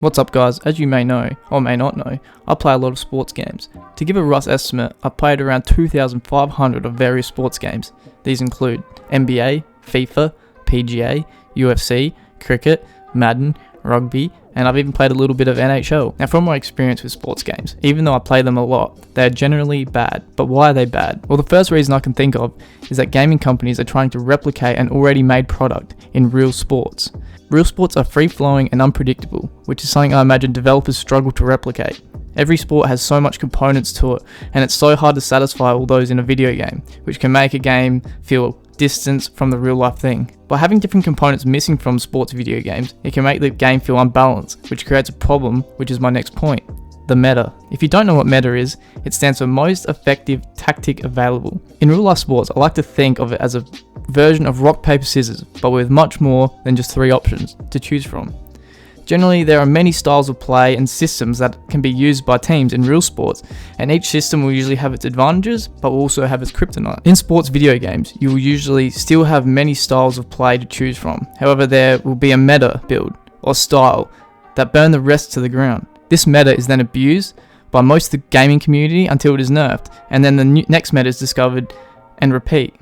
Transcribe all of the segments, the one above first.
What's up guys, as you may know, or may not know, I play a lot of sports games. To give a rough estimate, I've played around 2,500 of various sports games. These include NBA, FIFA, PGA, UFC, cricket, Madden, rugby, and I've even played a little bit of NHL. Now from my experience with sports games, even though I play them a lot, they're generally bad. But why are they bad? Well, the first reason I can think of is that gaming companies are trying to replicate an already made product in real sports. Real sports are free-flowing and unpredictable, which is something I imagine developers struggle to replicate. Every sport has so much components to it, and it's so hard to satisfy all those in a video game, which can make a game feel distant from the real life thing. By having different components missing from sports video games, it can make the game feel unbalanced, which creates a problem, which is my next point. The meta. If you don't know what meta is, it stands for most effective tactic available. In real life sports, I like to think of it as a version of rock, paper, scissors, but with much more than just 3 options to choose from. Generally, there are many styles of play and systems that can be used by teams in real sports, and each system will usually have its advantages, but will also have its kryptonite. In sports video games, you will usually still have many styles of play to choose from. However, there will be a meta build, or style, that burn the rest to the ground. This meta is then abused by most of the gaming community until it is nerfed, and then the next meta is discovered and repeat.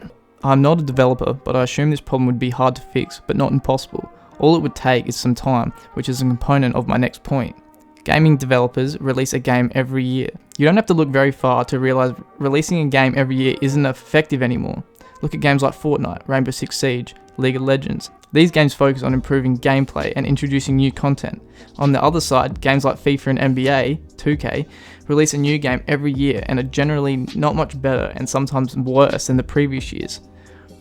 I'm not a developer, but I assume this problem would be hard to fix, but not impossible. All it would take is some time, which is a component of my next point. Gaming developers release a game every year. You don't have to look very far to realize releasing a game every year isn't effective anymore. Look at games like Fortnite, Rainbow Six Siege, League of Legends. These games focus on improving gameplay and introducing new content. On the other side, games like FIFA and NBA 2K release a new game every year and are generally not much better and sometimes worse than the previous years.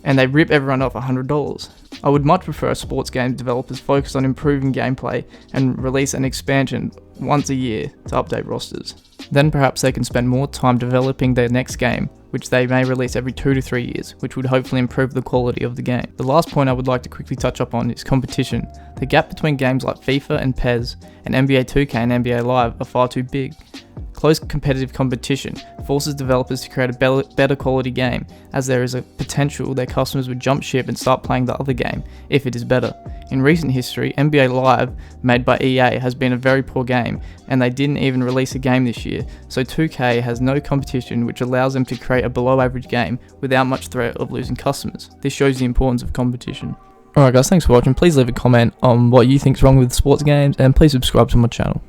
And they rip everyone off $100. I would much prefer sports game developers focus on improving gameplay and release an expansion once a year to update rosters. Then perhaps they can spend more time developing their next game, which they may release every 2 to 3 years, which would hopefully improve the quality of the game. The last point I would like to quickly touch up on is competition. The gap between games like FIFA and PES and NBA 2K and NBA Live are far too big. Close competitive competition forces developers to create a better quality game, as there is a potential their customers would jump ship and start playing the other game if it is better. In recent history, NBA Live, made by EA, has been a very poor game, and they didn't even release a game this year, so 2K has no competition, which allows them to create a below average game without much threat of losing customers. This shows the importance of competition. Alright guys, thanks for watching. Please leave a comment on what you think is wrong with sports games, and please subscribe to my channel.